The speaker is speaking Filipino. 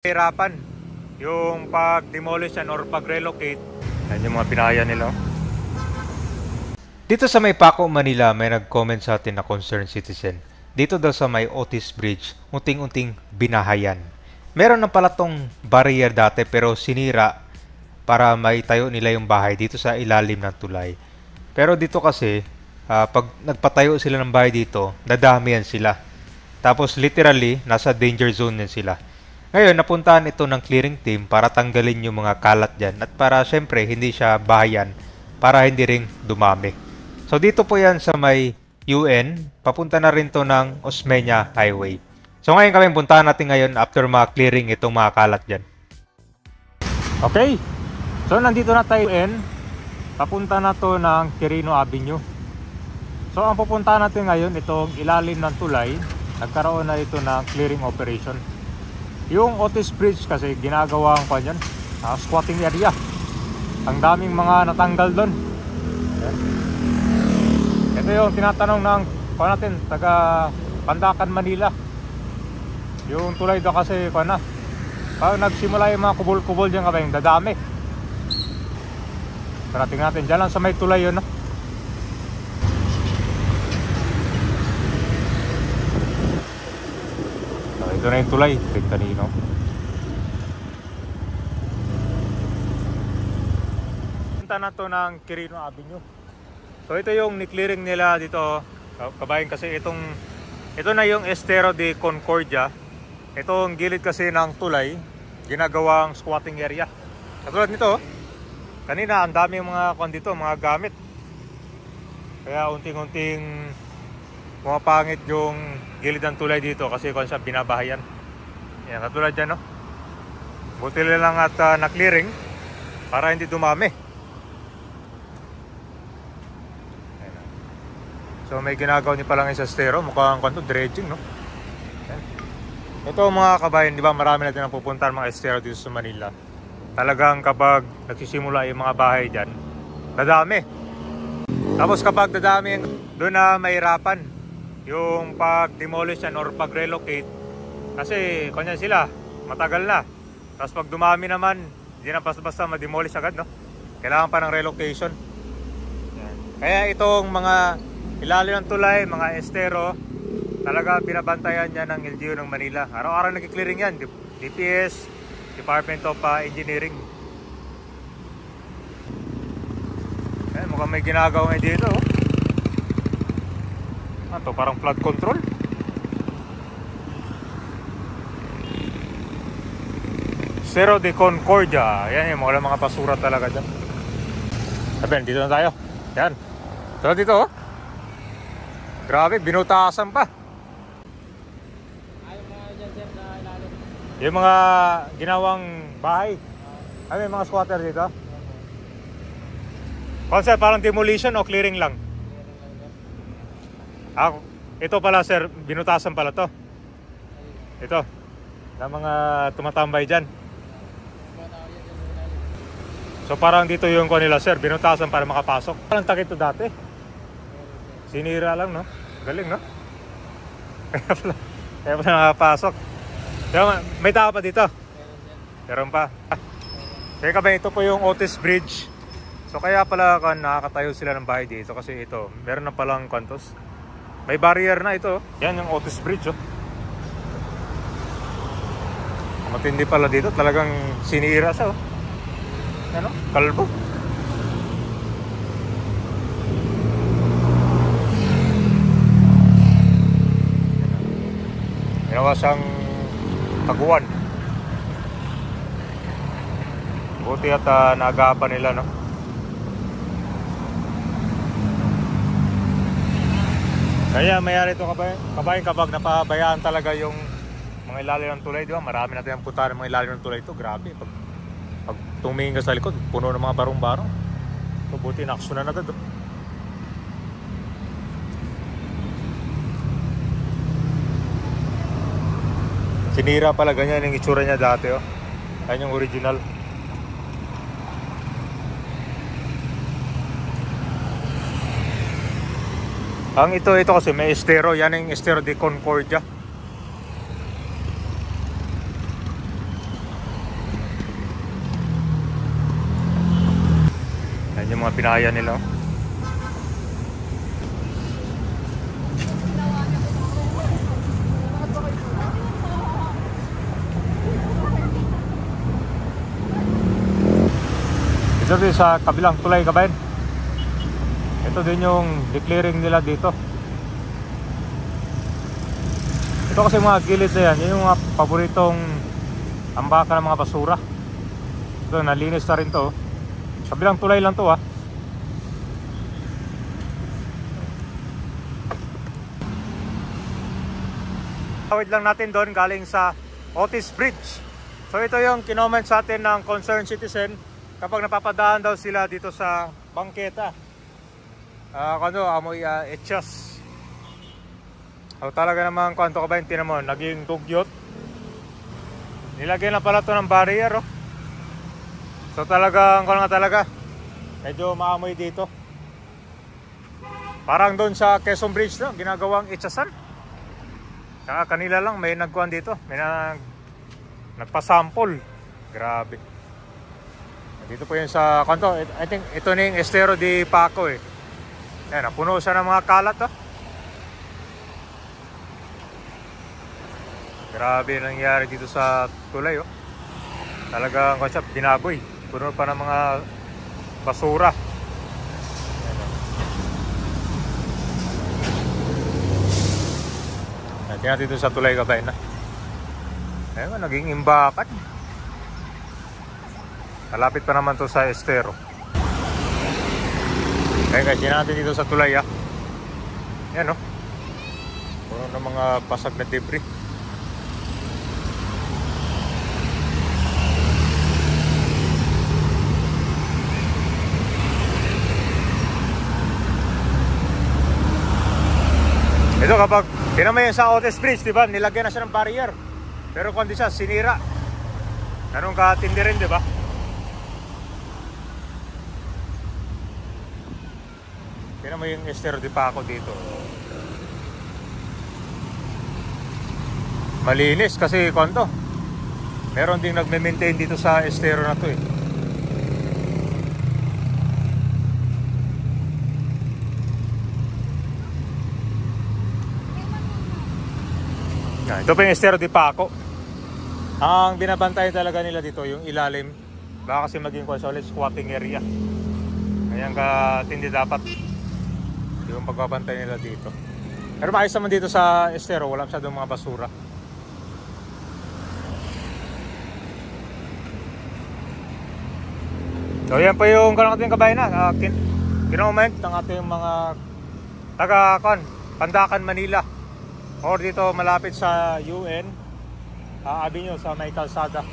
hirapan yung pag-demolish yan or pag-relocate. Yan yung mga pinaya nila. Dito sa may Paco, Manila, may nag-comment sa atin na concerned citizen. Dito daw sa may Otis Bridge, unting-unting binahayan. Meron na pala tong barrier dati pero sinira para may tayo nila yung bahay dito sa ilalim ng tulay. Pero dito kasi, pag nagpatayo sila ng bahay dito, dadamihan sila. Tapos literally, nasa danger zone din sila. Ngayon, napuntahan ito ng clearing team para tanggalin yung mga kalat dyan at para syempre hindi siya bahayan para hindi ring dumami. So dito po yan sa may UN, papunta na rin to ng Osmeña Highway. So ngayon kami puntahan natin ngayon after ma-clearing itong mga kalat dyan. Okay, so nandito na tayo UN, papunta na to ng Quirino Avenue. So ang pupuntahan natin ngayon, itong ilalim ng tulay, nagkaroon na ito ng clearing operation. Yung Otis Bridge kasi ginagawang squatting area. Ang daming mga natanggal doon. Ito yung tinatanong ng taga Pandacan, Manila. Yung tulay doon kasi pag nagsimula yung mga kubol-kubol dyan kapag dadami. Pero tingnan natin, dyan lang sa may tulay yun, no? Ito na yung tulay, kanino. Punta na to ng Quirino Avenue. So ito yung ni-clearing nila dito, kabayan, kasi ito na yung Estero de Concordia. Itong gilid kasi ng tulay, ginagawang squatting area. Katulad nito, kanina ang dami mga dito, mga gamit. Kaya unting-unting pumapangit yung gilid ng tulay dito kasi kung siya binabahayan. Yan, katulad dyan, no? Buti lang at na-clearing para hindi dumami. Ayan. So may ginagawa niyo palang isa stero, mukhang dredging, no? Ayan. Ito mga kabayan, di ba marami natin ang pupuntahan mga estero dito sa Manila. Talagang kapag nagsisimula yung mga bahay dyan, dadami. Tapos kapag dadami, doon na mahirapan yung pag-demolish yan or pag-relocate kasi kanyan sila, matagal na. Tapos pag dumami naman, hindi na basta ma-demolish agad, no? Kailangan pa ng relocation. Yan. Kaya itong mga ilalim ng tulay, mga estero, talaga binabantayan yan ng LGU ng Manila. Araw-araw nag-clearing yan, DPS, Department of Engineering. Yan, mukhang may ginagawa ngayon dito, oh. Ito parang flood control. Estero de Concordia. Yan yung mga basura talaga dyan. Sabihin, dito na tayo. Yan. So dito, oh. Grabe, binutasan pa. Yung mga ginawang bahay. Ay, may mga squatter dito. Sir, parang demolition o clearing lang? Ito pala sir, binutasan pala to. Ito na mga tumatambay dyan. So parang dito yung nila sir, binutasan para makapasok. Parang takit to dati. Sinira lang, no? Galing, no? Kaya pala nakapasok. May tao pa dito? Meron pa. Kaya ba, ito po yung Otis Bridge. So kaya pala nakakatayo sila ng bahay dito kasi ito, meron na palang kwantos. May barrier na ito. Yan yung Otis Bridge, oh. Matindi pala dito. Talagang sinira siya, oh. Ano? Kalbo. Ginawa siyang taguan. Buti at naagapan nila, no? Kaya mayari ito kabayan kapag napabayaan talaga yung mga ilalim ng tulay, di ba? Marami natin ang puntahan ng mga ilalim ng tulay ito. Grabe. Pag tumingin ka sa likod, puno ng mga barong-barong. So, buti nakasunan na agad, oh. Sinira pala, ganyan yung itsura niya dati, oh. Yan yung original. Ang ito kasi may estero, yan yung Estero de Concordia. yung mga binahayan nila. Ito din sa kabilang tulay, kabayan. Ito din yung declaring nila dito. Ito kasi mga gilid na yan, yun yung mga paboritong ambaka ng mga basura. Ito, nalinis na rin to. Kabilang tulay lang to, ha. Tawid lang natin doon galing sa Otis Bridge. So ito yung kinoment sa atin ng concerned citizen kapag napapadaan daw sila dito sa bangketa. Amoy etchas. So talaga naman kung ka ba yung tinan mo, naging dugyot. Nilagyan na pala to ng barrier, oh. So talagang talaga medyo maamoy dito. Parang doon sa Quezon Bridge na ginagawang etchasan. Saka kanila lang may nagkuhan dito, may nagpasample. Grabe. Dito po yun sa kanto. I think ito na yung Estero de Paco, eh. Ayan, napuno siya ng mga kalat, oh. Grabe nangyari dito sa tulay, oh. Talagang binaboy. Puno pa ng mga basura. Tingnan dito sa tulay, kabayan, na. Ayun, naging imbakan. Malapit pa naman to sa Estero. Ayun guys, tingnan natin dito sa tulay, ah. Yan, oh. Puno ng mga basag na debris. Ito kapag kinamay sa Otis Bridge, diba? Nilagyan na siya ng barrier. Pero kung di siya, sinira. Ganun katindi rin, diba? Kinamay yung Estero de Paco dito. Malinis kasi konto. Meron ding nagme-maintain dito sa Estero na to, eh. Ito pa yung Estero de Paco. Ang binabantayan talaga nila dito yung ilalim. Baka kasi maging solid squatting area. Ayan katindi dapat yung pagbabantay nila dito. Pero maayos naman dito sa Estero. Wala masyadong mga basura. So yan pa yung ating kabayan na kinoment ng ating mga taga Pandacan, Manila. Or dito malapit sa UN Avenue sa may kalsada.